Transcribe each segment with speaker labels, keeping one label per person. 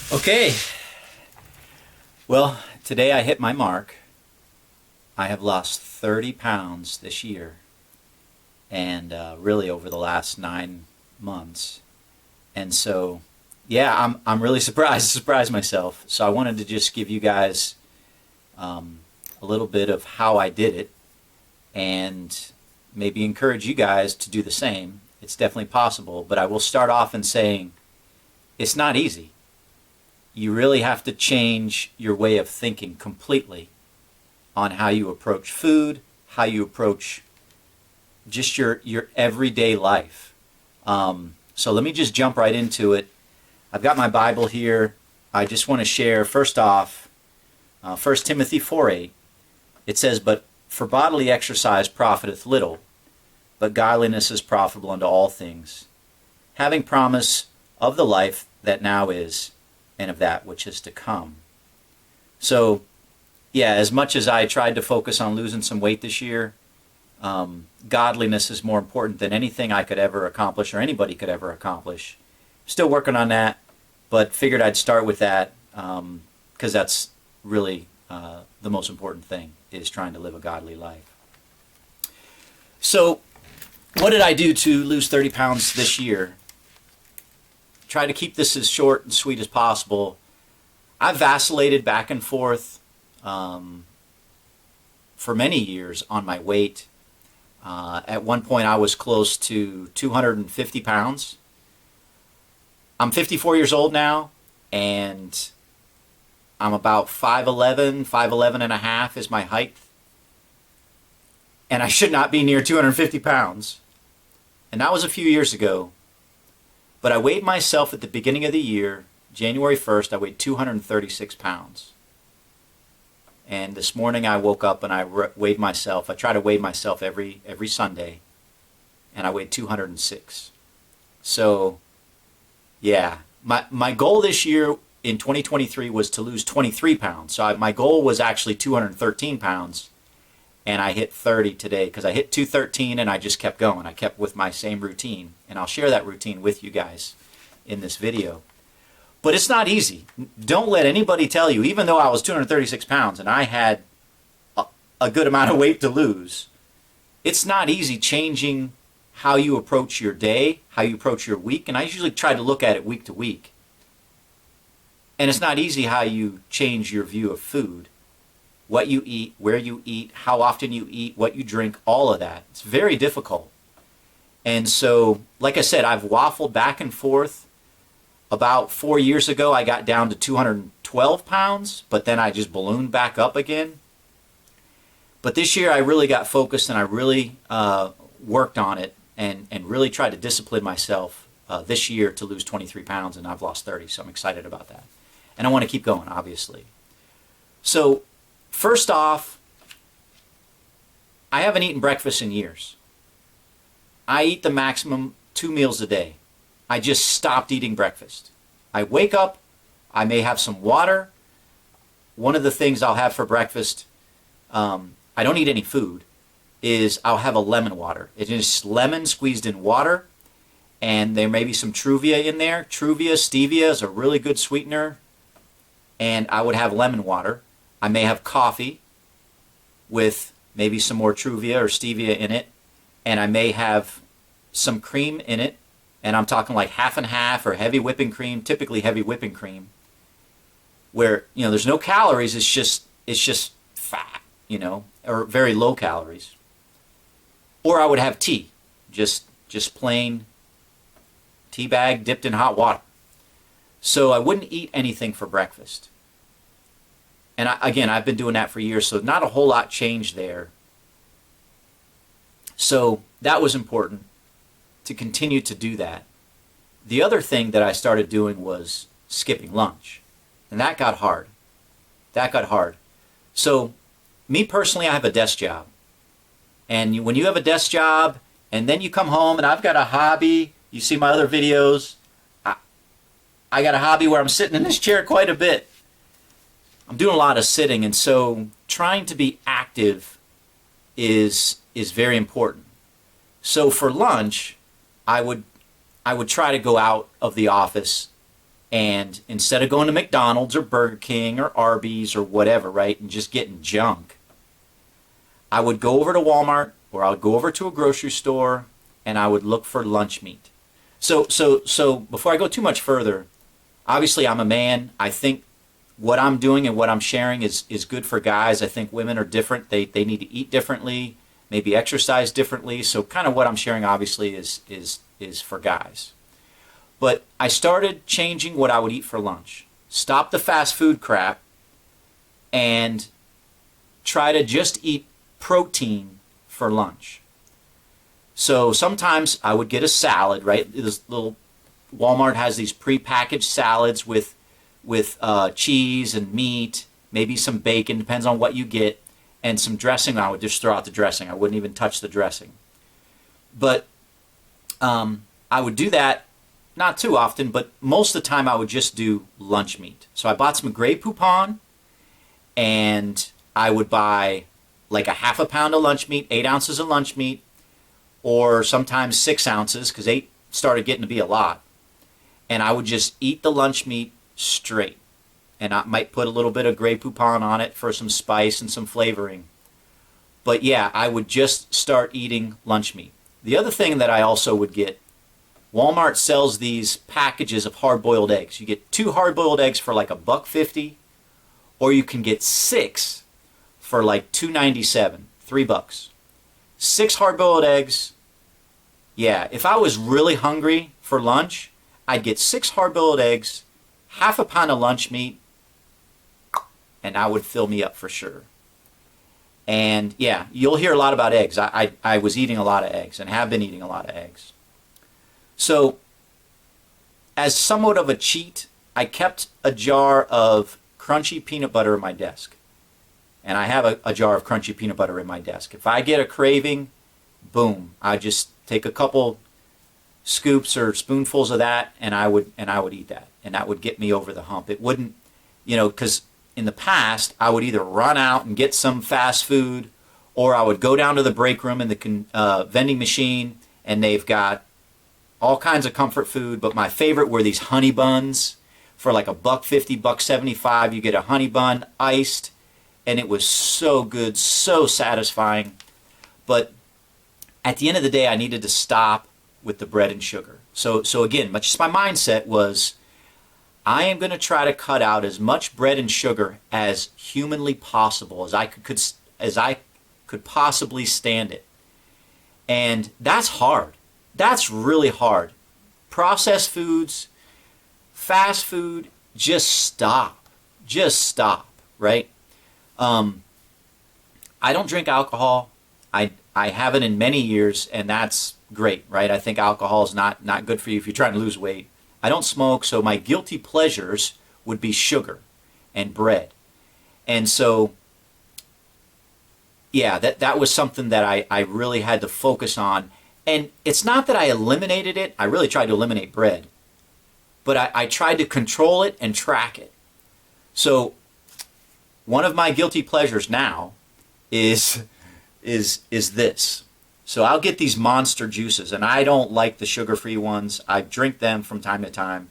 Speaker 1: Okay, well, today I hit my mark. I have lost 30 pounds this year, and really over the last 9 months. And so, yeah, I'm really surprised myself. So I wanted to just give you guys a little bit of how I did it, and maybe encourage you guys to do the same. It's definitely possible, but I will start off in saying it's not easy. You really have to change your way of thinking completely on how you approach food, how you approach just your everyday life. So let me just jump right into it. I've got my Bible here. I just want to share, first off, 1 Timothy 4:8. It says, "But for bodily exercise profiteth little, but godliness is profitable unto all things, having promise of the life that now is, and of that which is to come." So, yeah, as much as I tried to focus on losing some weight this year, godliness is more important than anything I could ever accomplish or anybody could ever accomplish. Still working on that, but figured I'd start with that because that's really the most important thing, is trying to live a godly life. So, what did I do to lose 30 pounds this year? Try to keep this as short and sweet as possible. I've vacillated back and forth for many years on my weight. At one point I was close to 250 pounds. I'm 54 years old now, and I'm about 5'11" and a half is my height. And I should not be near 250 pounds. And that was a few years ago. But I weighed myself at the beginning of the year, January 1st, I weighed 236 pounds. And this morning I woke up and I weighed myself. I try to weigh myself every Sunday, and I weighed 206. So, yeah, my goal this year in 2023 was to lose 23 pounds. So my goal was actually 213 pounds, and I hit 30 today because I hit 213 and I just kept going. I kept with my same routine, and I'll share that routine with you guys in this video. But it's not easy. Don't let anybody tell you, even though I was 236 pounds and I had a good amount of weight to lose, it's not easy changing how you approach your day, how you approach your week. And I usually try to look at it week to week. And it's not easy how you change your view of food, what you eat, where you eat, how often you eat, what you drink, all of that. It's very difficult. And so, like I said, I've waffled back and forth. About 4 years ago, I got down to 212 pounds, but then I just ballooned back up again. But this year, I really got focused, and I really worked on it and really tried to discipline myself this year to lose 23 pounds, and I've lost 30, so I'm excited about that. And I want to keep going, obviously. So, first off, I haven't eaten breakfast in years. I eat the maximum 2 meals a day. I just stopped eating breakfast. I wake up, I may have some water. One of the things I'll have for breakfast, I don't eat any food, is I'll have a lemon water. It is lemon squeezed in water, and there may be some Truvia in there. Truvia, stevia is a really good sweetener, and I would have lemon water. I may have coffee with maybe some more Truvia or stevia in it, and I may have some cream in it, and I'm talking like half and half or heavy whipping cream, typically heavy whipping cream, where, there's no calories, it's just fat, or very low calories. Or I would have tea, just plain tea bag dipped in hot water. So I wouldn't eat anything for breakfast. And I've been doing that for years, so not a whole lot changed there. So that was important, to continue to do that. The other thing that I started doing was skipping lunch. And that got hard. So me personally, I have a desk job. And when you have a desk job, and then you come home, and I've got a hobby, you see my other videos, I got a hobby where I'm sitting in this chair quite a bit. I'm doing a lot of sitting, and so trying to be active is very important. So for lunch, I would try to go out of the office And instead of going to McDonald's or Burger King or Arby's or whatever, right, and just getting junk, I would go over to Walmart or I would go over to a grocery store and I would look for lunch meat. So before I go too much further, obviously I'm a man. I think what I'm doing and what I'm sharing is good for guys. I think women are different. They need to eat differently, maybe exercise differently. So kind of what I'm sharing obviously is for guys. But I started changing what I would eat for lunch. Stop the fast food crap and try to just eat protein for lunch. So sometimes I would get a salad, right? This little Walmart has these prepackaged salads with cheese and meat, maybe some bacon, depends on what you get, and some dressing. I would just throw out the dressing. I wouldn't even touch the dressing. But I would do that, not too often, but most of the time I would just do lunch meat. So I bought some Grey Poupon, and I would buy like a half a pound of lunch meat, 8 ounces of lunch meat, or sometimes 6 ounces, because 8 started getting to be a lot. And I would just eat the lunch meat straight. And I might put a little bit of Grey Poupon on it for some spice and some flavoring. But yeah, I would just start eating lunch meat. The other thing that I also would get, Walmart sells these packages of hard-boiled eggs. You get 2 hard-boiled eggs for like $1.50, or you can get 6 for like $2.97, $3. 6 hard-boiled eggs. Yeah, if I was really hungry for lunch, I'd get 6 hard-boiled eggs, half a pound of lunch meat, and that would fill me up for sure. And yeah, you'll hear a lot about eggs. I was eating a lot of eggs and have been eating a lot of eggs. So, as somewhat of a cheat, I kept a jar of crunchy peanut butter in my desk. And I have a jar of crunchy peanut butter in my desk. If I get a craving, boom, I just take a couple scoops or spoonfuls of that, and I would eat that. And that would get me over the hump. It wouldn't, because in the past, I would either run out and get some fast food, or I would go down to the break room in the vending machine, and they've got all kinds of comfort food, but my favorite were these honey buns for like $1.50, $1.75. You get a honey bun, iced, and it was so good, so satisfying. But at the end of the day, I needed to stop with the bread and sugar. So again, just my mindset was, I am going to try to cut out as much bread and sugar as humanly possible, as I could possibly stand it. And that's hard. That's really hard. Processed foods, fast food, just stop. Just stop, right? I don't drink alcohol. I haven't in many years, and that's great, right? I think alcohol is not good for you if you're trying to lose weight. I don't smoke, so my guilty pleasures would be sugar and bread. And so, yeah, that was something that I really had to focus on. And it's not that I eliminated it. I really tried to eliminate bread. But I tried to control it and track it. So one of my guilty pleasures now is this. So I'll get these Monster juices, and I don't like the sugar-free ones. I drink them from time to time.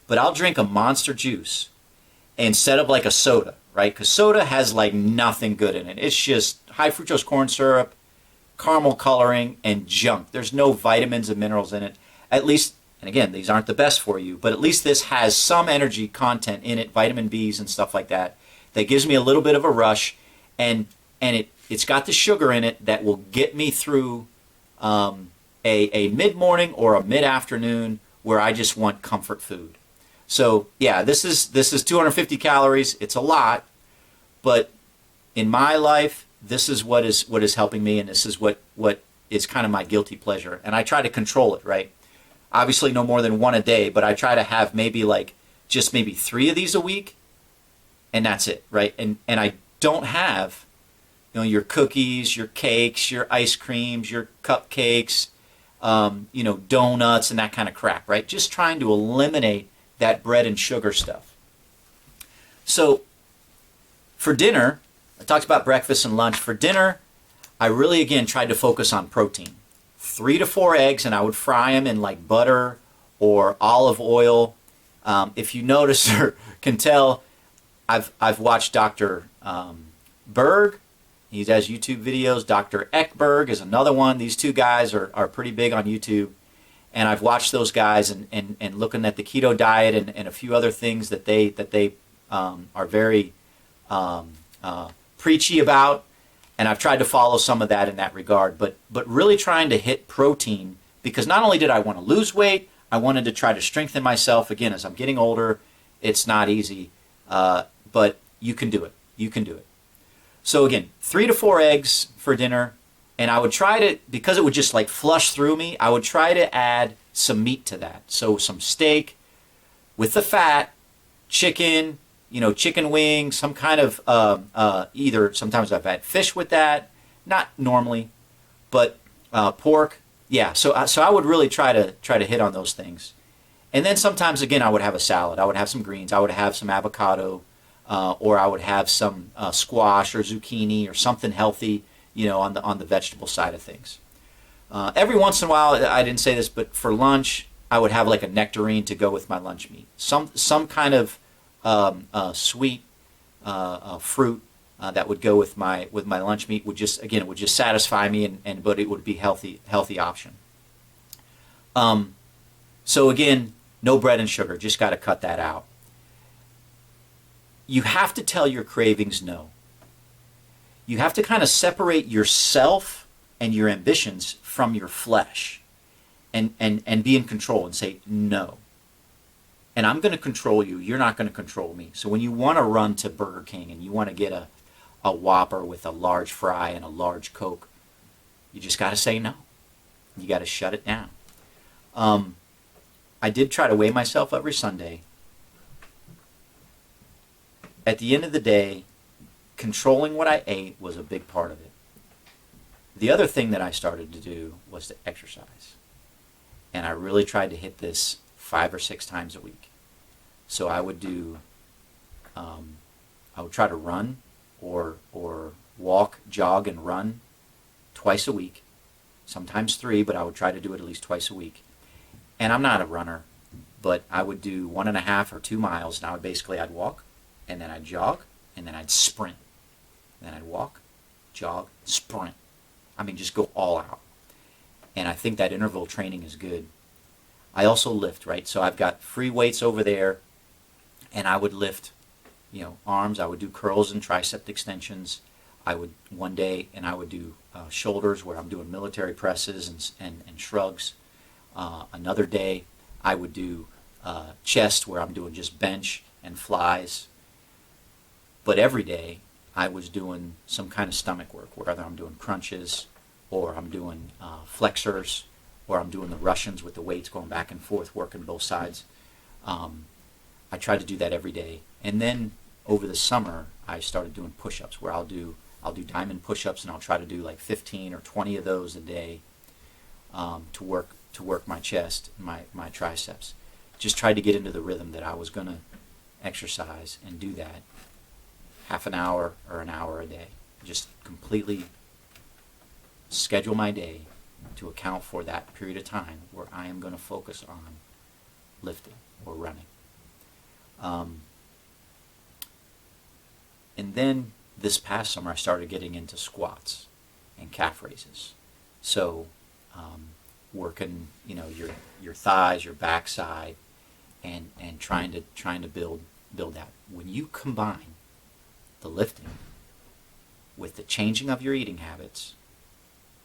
Speaker 1: But I'll drink a Monster juice instead of like a soda, right? Because soda has like nothing good in it. It's just high fructose corn syrup, caramel coloring, and junk. There's no vitamins and minerals in it. At least, and again, these aren't the best for you, but at least this has some energy content in it, vitamin Bs and stuff like that, that gives me a little bit of a rush, and it's got the sugar in it that will get me through a mid-morning or a mid-afternoon where I just want comfort food. So yeah, this is 250 calories. It's a lot, but in my life, this is what is helping me, and this is what is kind of my guilty pleasure. And I try to control it, right? Obviously no more than 1 a day, but I try to have maybe 3 of these a week, and that's it, right? And I don't have, your cookies, your cakes, your ice creams, your cupcakes, donuts and that kind of crap, right? Just trying to eliminate that bread and sugar stuff. So for dinner, I talked about breakfast and lunch. For dinner, I really, again, tried to focus on protein. 3 to 4 eggs, and I would fry them in like butter or olive oil. If you notice or can tell, I've watched Dr. Berg. He does YouTube videos. Dr. Ekberg is another one. These two guys are pretty big on YouTube. And I've watched those guys and looking at the keto diet and a few other things that they are very preachy about. And I've tried to follow some of that in that regard. But really trying to hit protein, because not only did I want to lose weight, I wanted to try to strengthen myself. Again, as I'm getting older, it's not easy. But you can do it. You can do it. So again, 3 to 4 eggs for dinner. And I would try to, because it would just like flush through me, I would try to add some meat to that. So some steak with the fat, chicken, chicken wings, some kind of either, sometimes I've had fish with that, not normally, but pork. Yeah, so I would really try to hit on those things. And then sometimes, again, I would have a salad. I would have some greens. I would have some avocado, or I would have some squash or zucchini or something healthy, on the vegetable side of things. Every once in a while, I didn't say this, but for lunch, I would have like a nectarine to go with my lunch meat. Some kind of sweet fruit that would go with my lunch meat would just satisfy me, but it would be healthy option. So again, no bread and sugar. Just got to cut that out. You have to tell your cravings no. You have to kind of separate yourself and your ambitions from your flesh and be in control and say no. And I'm going to control you. You're not going to control me. So when you want to run to Burger King and you want to get a Whopper with a large fry and a large Coke, you just got to say no. You got to shut it down. I did try to weigh myself every Sunday. At the end of the day, controlling what I ate was a big part of it. The other thing that I started to do was to exercise. And I really tried to hit this 5 or 6 times a week. So I would do, I would try to run or walk, jog, and run twice a week. Sometimes 3, but I would try to do it at least twice a week. And I'm not a runner, but I would do 1.5 or 2 miles, and I'd walk, and then I'd jog, and then I'd sprint. Then I'd walk, jog, sprint. I mean, just go all out. And I think that interval training is good. I also lift, right? So I've got free weights over there, and I would lift, arms. I would do curls and tricep extensions. I would one day, and I would do shoulders where I'm doing military presses and shrugs. Another day, I would do chest where I'm doing just bench and flies. But every day, I was doing some kind of stomach work, whether I'm doing crunches or I'm doing flexors or I'm doing the Russians with the weights going back and forth, working both sides. I tried to do that every day. And then over the summer, I started doing push-ups where I'll do diamond push-ups, and I'll try to do like 15 or 20 of those a day to work my chest and my triceps. Just tried to get into the rhythm that I was going to exercise and do that half an hour or an hour a day. Just completely schedule my day to account for that period of time where I am going to focus on lifting or running. And then this past summer I started getting into squats and calf raises. So working, your thighs, your backside, and trying to build that. When you combine the lifting with the changing of your eating habits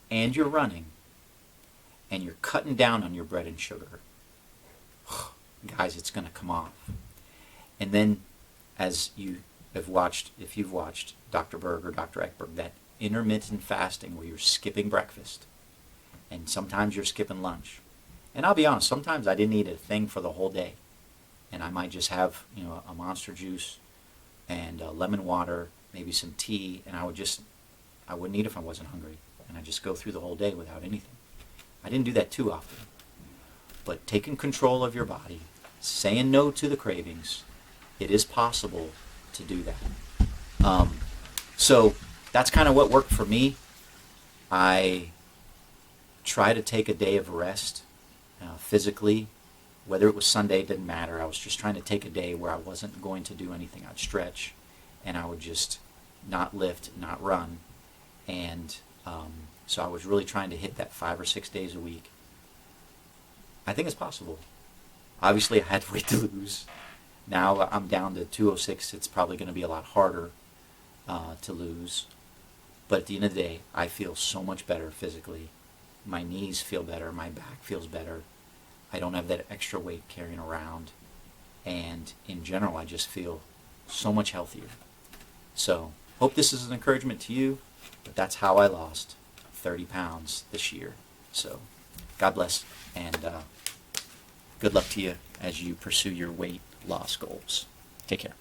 Speaker 1: and your running and you're cutting down on your bread and sugar, guys, it's going to come off. And then as you have watched, if you've watched Dr. Berg or Dr. Ekberg, that intermittent fasting where you're skipping breakfast and sometimes you're skipping lunch. And I'll be honest, sometimes I didn't eat a thing for the whole day. And I might just have, a Monster juice and lemon water, maybe some tea, and I wouldn't eat if I wasn't hungry. And I'd just go through the whole day without anything. I didn't do that too often. But taking control of your body, saying no to the cravings, it is possible to do that. So that's kind of what worked for me. I try to take a day of rest physically, Whether it was Sunday, it didn't matter. I was just trying to take a day where I wasn't going to do anything. I'd stretch, and I would just not lift, not run. And so I was really trying to hit that 5 or 6 days a week. I think it's possible. Obviously, I had weight to lose. Now I'm down to 206. It's probably going to be a lot harder to lose. But at the end of the day, I feel so much better physically. My knees feel better. My back feels better. I don't have that extra weight carrying around. And in general, I just feel so much healthier. So, hope this is an encouragement to you. But that's how I lost 30 pounds this year. So, God bless. And good luck to you as you pursue your weight loss goals. Take care.